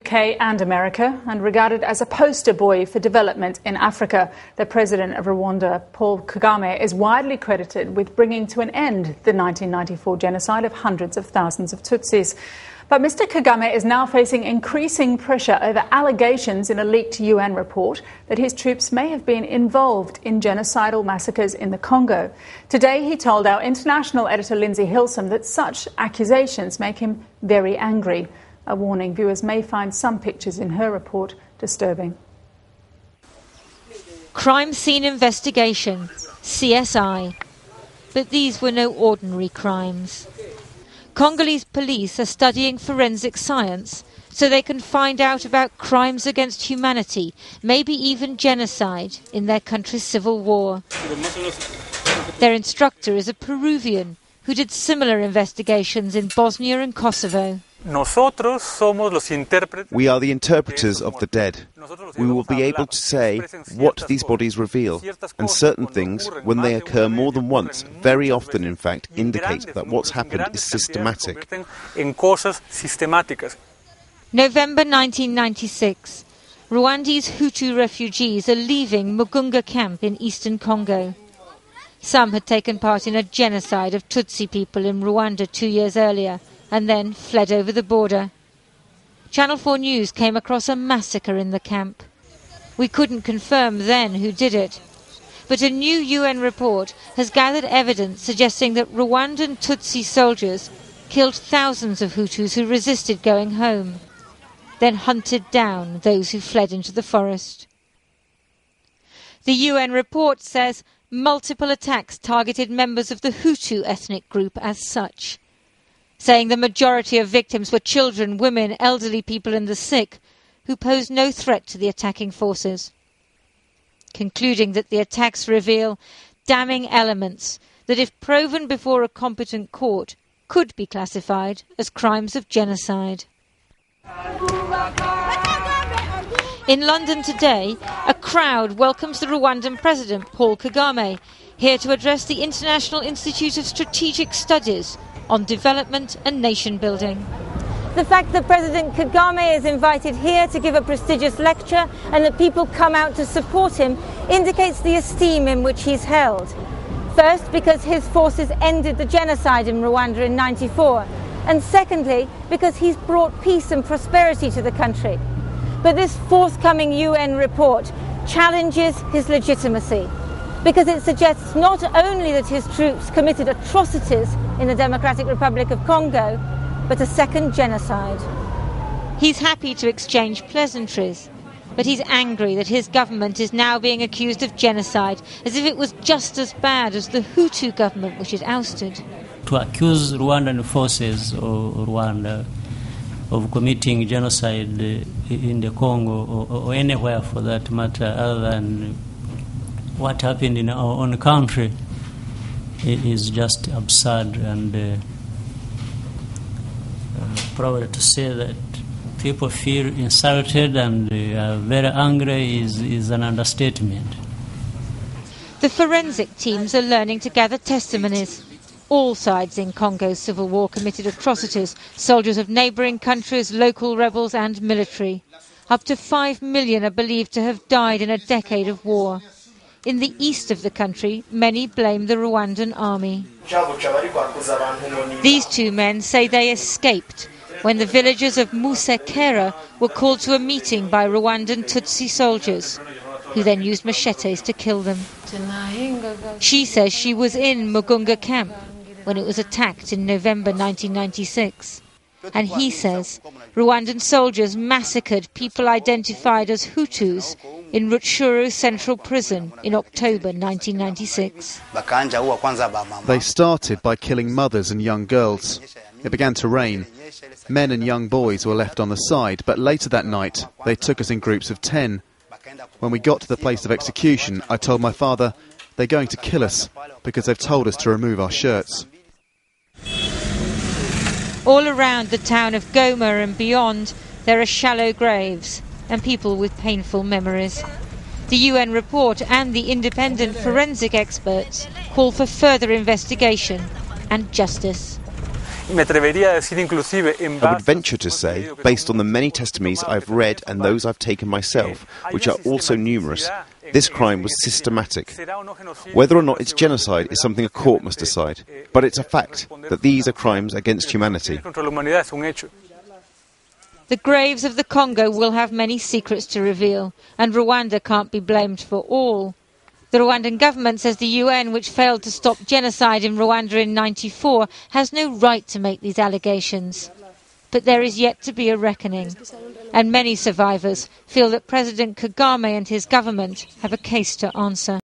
UK and America, and regarded as a poster boy for development in Africa. The president of Rwanda, Paul Kagame, is widely credited with bringing to an end the 1994 genocide of hundreds of thousands of Tutsis. But Mr. Kagame is now facing increasing pressure over allegations in a leaked UN report that his troops may have been involved in genocidal massacres in the Congo. Today he told our international editor Lindsay Hilsum that such accusations make him very angry. A warning, viewers may find some pictures in her report disturbing. Crime Scene Investigation, CSI. But these were no ordinary crimes. Congolese police are studying forensic science so they can find out about crimes against humanity, maybe even genocide, in their country's civil war. Their instructor is a Peruvian who did similar investigations in Bosnia and Kosovo. We are the interpreters of the dead. We will be able to say what these bodies reveal, and certain things, when they occur more than once, very often in fact, indicate that what's happened is systematic. November 1996. Rwandese Hutu refugees are leaving Mugunga camp in eastern Congo. Some had taken part in a genocide of Tutsi people in Rwanda 2 years earlier, and then fled over the border. Channel 4 News came across a massacre in the camp. We couldn't confirm then who did it, but a new UN report has gathered evidence suggesting that Rwandan Tutsi soldiers killed thousands of Hutus who resisted going home, then hunted down those who fled into the forest. The UN report says multiple attacks targeted members of the Hutu ethnic group as such, saying the majority of victims were children, women, elderly people and the sick, who posed no threat to the attacking forces. Concluding that the attacks reveal damning elements that, if proven before a competent court, could be classified as crimes of genocide. In London today, a crowd welcomes the Rwandan President, Paul Kagame, here to address the International Institute of Strategic Studies on development and nation building. The fact that President Kagame is invited here to give a prestigious lecture and that people come out to support him indicates the esteem in which he's held. First, because his forces ended the genocide in Rwanda in '94, and secondly, because he's brought peace and prosperity to the country. But this forthcoming UN report challenges his legitimacy, because it suggests not only that his troops committed atrocities in the Democratic Republic of Congo, but a second genocide. He's happy to exchange pleasantries, but he's angry that his government is now being accused of genocide, as if it was just as bad as the Hutu government which it ousted. To accuse Rwandan forces or Rwanda of committing genocide in the Congo or anywhere for that matter other than what happened in our own country is just absurd, and probably to say that people feel insulted and are very angry is an understatement. The forensic teams are learning to gather testimonies. All sides in Congo's civil war committed atrocities, soldiers of neighbouring countries, local rebels and military. Up to 5 million are believed to have died in a decade of war. In the east of the country, many blame the Rwandan army. These two men say they escaped when the villagers of Musekera were called to a meeting by Rwandan Tutsi soldiers, who then used machetes to kill them. She says she was in Mugunga camp when it was attacked in November 1996. And he says Rwandan soldiers massacred people identified as Hutus in Rutshuru Central Prison in October 1996. They started by killing mothers and young girls. It began to rain. Men and young boys were left on the side, but later that night they took us in groups of 10. When we got to the place of execution, I told my father, they're going to kill us because they've told us to remove our shirts. All around the town of Goma and beyond, there are shallow graves and people with painful memories. The UN report and the independent forensic experts call for further investigation and justice. I would venture to say, based on the many testimonies I've read and those I've taken myself, which are also numerous, this crime was systematic. Whether or not it's genocide is something a court must decide, but it's a fact that these are crimes against humanity. The graves of the Congo will have many secrets to reveal, and Rwanda can't be blamed for all. The Rwandan government says the UN, which failed to stop genocide in Rwanda in '94, has no right to make these allegations. But there is yet to be a reckoning, and many survivors feel that President Kagame and his government have a case to answer.